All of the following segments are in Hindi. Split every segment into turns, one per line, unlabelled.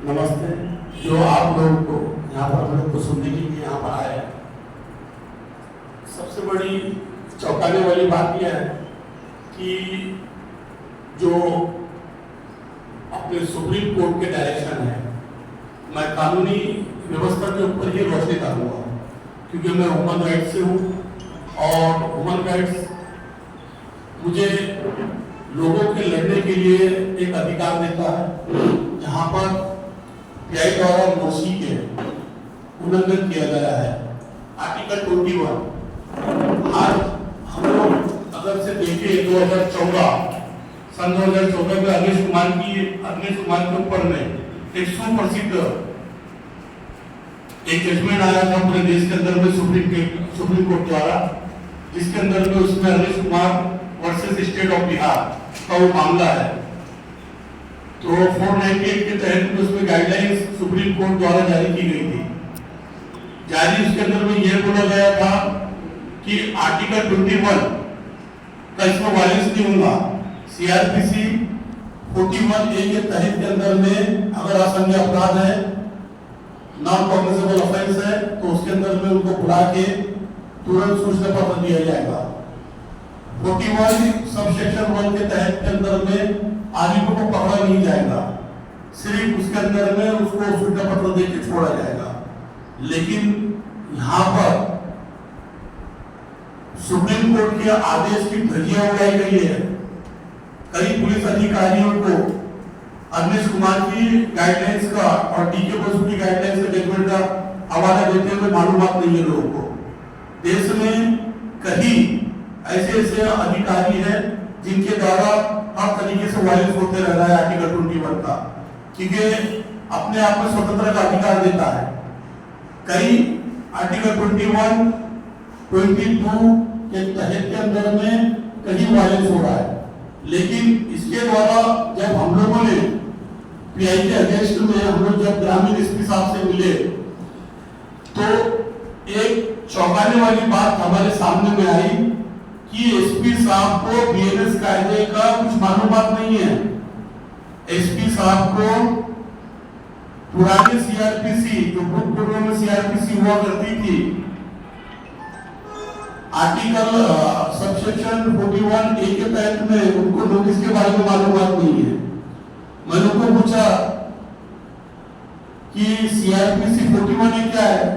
नमस्ते। जो आप लोगों को यहाँ पर हम लोग को सुनने के लिए यहाँ पर आए हैं, सबसे बड़ी चौंकाने वाली बात यह है कि जो अपने सुप्रीम कोर्ट के डायरेक्शन है, मैं कानूनी व्यवस्था के ऊपर ही रोशनी डालूंगा, क्योंकि मैं ह्यूमन राइट्स से हूँ और ह्यूमन राइट्स मुझे लोगों के लड़ने के लिए एक अधिकार देता है, जहाँ पर पीआई द्वारा मोशी के उल्लंघन किया गया है। आर्टिकल 21 आज हम लोग अगर से देखें 2014 सन 2014 में अनिश कुमार के ऊपर में एक सुप्रसिद्ध एक जजमेंट आया था पूरे देश के अंदर में सुप्रीम कोर्ट द्वारा, जिसके अंदर में उसमें Anish Kumar versus state of Bihar का वो मामला है। तो 498 के तहत में उसमें गाइडलाइंस सुप्रीम कोर्ट द्वारा जारी की गई थी। जारी उसके अंदर में यह बोला गया था कि आर्टिकल 21 का इसमें वायलेंस नहीं होगा। सीआरपीसी 41A के तहत के अंदर में अगर असंज्ञ अपराध है, नॉन कॉग्निजेबल ऑफेंस है, तो उसके अंदर में उनको बुला के तुरंत सूचना पत्र दिया जाएगा। 41 सब सेक्शन 1 के तहत के अंदर में आरोपी को पकड़ा नहीं जाएगा, सिर्फ उसके अंदर में उसको सूचना पत्र देकर छोड़ा जाएगा। लेकिन यहाँ पर सुप्रीम कोर्ट के आदेश की धज्जियां उड़ाई गई है। कई पुलिस अधिकारियों को अनिश कुमार की गाइडलाइंस का और डीके बसु की गाइडलाइंस के जजमेंट का हवाला देते हुए मालूमात नहीं है लोगों को। देश में कहीं ऐसे अधिकारी हैं जिनके द्वारा हर तरीके से वायलेंस होते रह रहा है आर्टिकल 21 का, क्योंकि अपने आप में स्वतंत्रता का अधिकार देता है। कई आर्टिकल 21, 22 के तहत के अंदर में कहीं वायलेंस हो रहा है, लेकिन इसके द्वारा जब हम लोगों ने पीआई के अगेंस्ट में हम लोग जब ग्रामीण एसपी साहब से मिले, तो एक चौंकाने वाली बात हमारे सामने में आई कि एसपी साहब को बीएनएस कायदे का कुछ मालूमात नहीं है। एसपी साहब को पुरानी सीआरपीसी, जो भूतपूर्व में सीआरपीसी हुआ करती थी, आर्टिकल सबसेक्शन 41A के तहत में उनको नोटिस के बारे में मालूमात नहीं है। मैंने उनको पूछा कि सीआरपीसी 41A क्या है,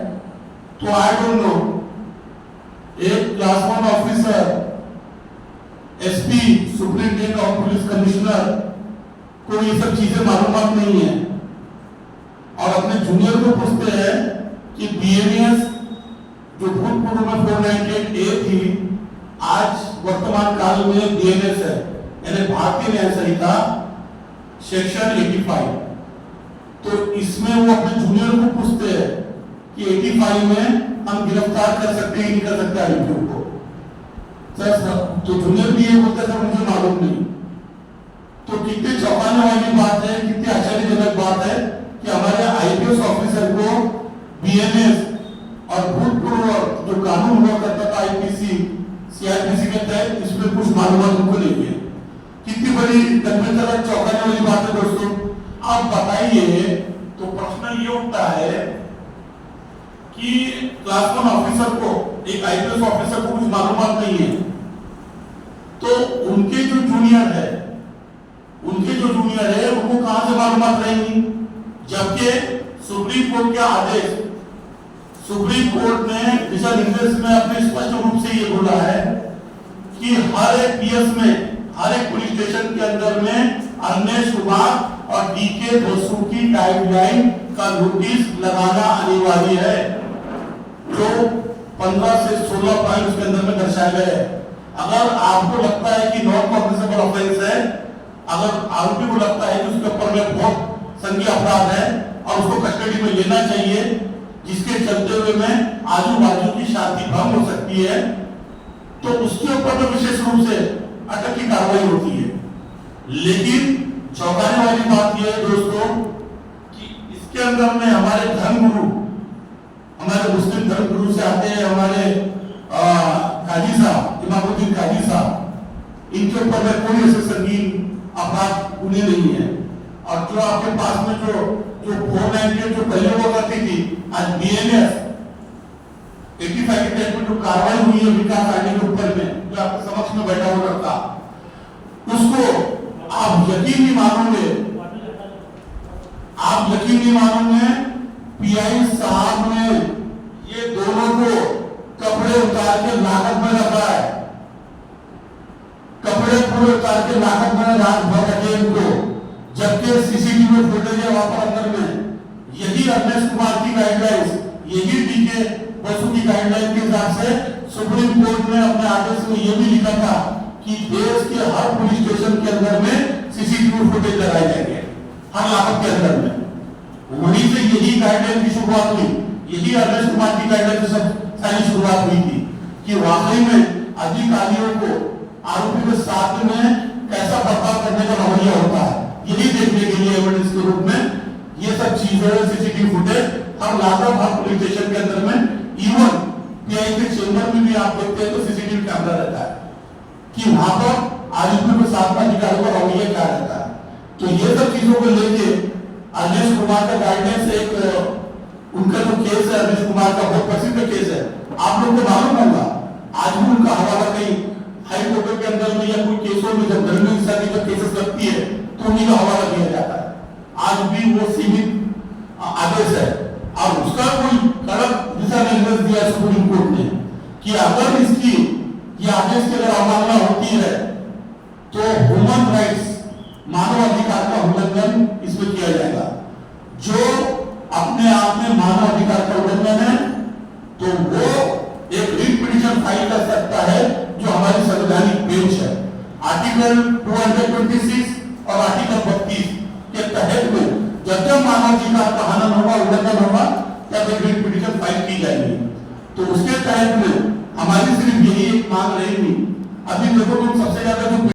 तो आई डोंट नो। एक class 1 officer, SP, superintendent of police commissioner को ये सब चीजें मालूमात नहीं है, और अपने जूनियर को पूछते हैं कि बीएनएस जो भूतपूर्व में 498A थी, आज वर्तमान काल में बीएनएस है, यानी भारतीय न्याय संहिता सेक्शन 85। तो इसमें वो अपने जूनियर को पूछते हैं कि 85 में हम गिरफ्तार कर सकते हैं, नहीं कर सकते आरोपियों को। सर तो जूनियर भी ये बोलते सर मुझे मालूम नहीं। तो कितने चौंकाने वाली बात है, कितनी आश्चर्यजनक बात है कि हमारे आईपीएस ऑफिसर को बीएनएस और भूतपूर्व जो कानून हुआ करता था आईपीसी, सीआरपीसी के तहत, इसमें कुछ मालूमात उनको नहीं है। कितनी बड़ी गंभीरता चौंकाने वाली बात है दोस्तों। आप बताइए, तो प्रश्न ये उठता है कि क्लास 1 ऑफिसर को, एक आईपीएस ऑफिसर को कुछ मालूमात नहीं है, तो उनके जो जूनियर है उनको कहां से मालूमात रहेंगी? जबकि सुप्रीम कोर्ट के आदेश, सुप्रीम कोर्ट ने दिशा निर्देश में अपने स्पष्ट रूप से ये बोला है कि हर एक पीएस में, हर एक पुलिस स्टेशन के अंदर में अनिश कुमार और डीके बसु की गाइडलाइन का नोटिस लगाना अनिवार्य है, जो 15 से 16 पॉइंट उसके अंदर में दर्शाए गए हैं। अगर आपको लगता है कि नॉन कॉग्निजेबल ऑफेंस है, अगर आरोपी को लगता है कि उसके ऊपर में बहुत संज्ञेय अपराध है और उसको कस्टडी में लेना चाहिए, जिसके चलते हुए में आजू बाजू की शांति भंग हो सकती है, तो उसके ऊपर में विशेष रूप से अटक की कार्रवाई होती है। लेकिन चौंकाने वाली बात यह है दोस्तों कि इसके अंदर में हमारे धर्मगुरु, हमारे मुस्लिम धर्मगुरु से आते हैं, हमारे काजी साहब, इमामुद्दीन काजी साहब, इनके ऊपर में कोई ऐसे संगीन अपराध उन्हें नहीं है। और जो आपके पास में जो जो 498 जो पहले हुआ करती थी, आज BNS 85 के तहत में जो कार्रवाई हुई है विकास आने के ऊपर में, जो आपके समक्ष में बैठा हुआ लड़का, उसको आप यकीन नहीं मानोगे, आप यकीन नहीं मानोगे, PI साहब ने ये दोनों को कपड़े उतार के लागत में रखा है, कपड़े पूरे उतार के लागत में रात भर रखे इनको, जबकि CCTV फुटेज है वहां पर अंदर में। यही रमेश कुमार की गाइडलाइंस, यही DK बसु की गाइडलाइन के हिसाब से सुप्रीम कोर्ट ने अपने आदेश में यह भी लिखा था कि देश के हर पुलिस स्टेशन के अंदर में CCTV फुटेज लगाए जाएंगे, हर लाभक के अंदर में। वहीं से यही गाइडलाइन की शुरुआत हुई, यही रमेश कुमार की गाइडलाइन से सारी शुरुआत हुई थी कि वाकई में अधिकारियों को आरोपी के साथ में कैसा बर्ताव करने का रवैया होता है, यही देखने के लिए एविडेंस के रूप में ये सब चीजें CCTV फुटेज हर लाभक हर पुलिस स्टेशन के अंदर में, इवन PI के चेंबर में भी आप देखते हैं तो CCTV कैमरा रहता है कि वहां पर आरोपी के साथ में अधिकारियों का रवैया क्या रहता है। तो ये सब चीजों को लेके अनिश कुमार का गाइडलाइन से एक उनका जो केस है, अनिश कुमार का बहुत प्रसिद्ध केस है, आप लोग को मालूम होगा, आज भी उनका हवाला कहीं हाई कोर्ट के अंदर में या कोई केसों में जब दंड हिंसा की जब केसेस लगती है तो उन्हीं का हवाला दिया जाता है। आज भी वो सीमित आदेश है और उसका कोई कड़क दिशा निर्देश दिया सुप्रीम कोर्ट ने कि अगर इसकी ये आदेश की अगर अवमानना होती है तो ह्यूमन राइट्स, मानव अधिकार का उल्लंघन इसमें किया जाएगा। जो अपने आप में मानव अधिकार का उल्लंघन है तो वो एक रिट पिटीशन फाइल कर सकता है, जो हमारी संवैधानिक बेंच है, आर्टिकल 226 और आर्टिकल 32 के तहत में जब जब मानवाधिकार का हनन होगा, उल्लंघन होगा, तब एक रिट पिटीशन फाइल की जाएगी। तो उसके तहत में हमारी सिर्फ यही एक मांग रहेगी। अभी देखो तुम सबसे ज्यादा जो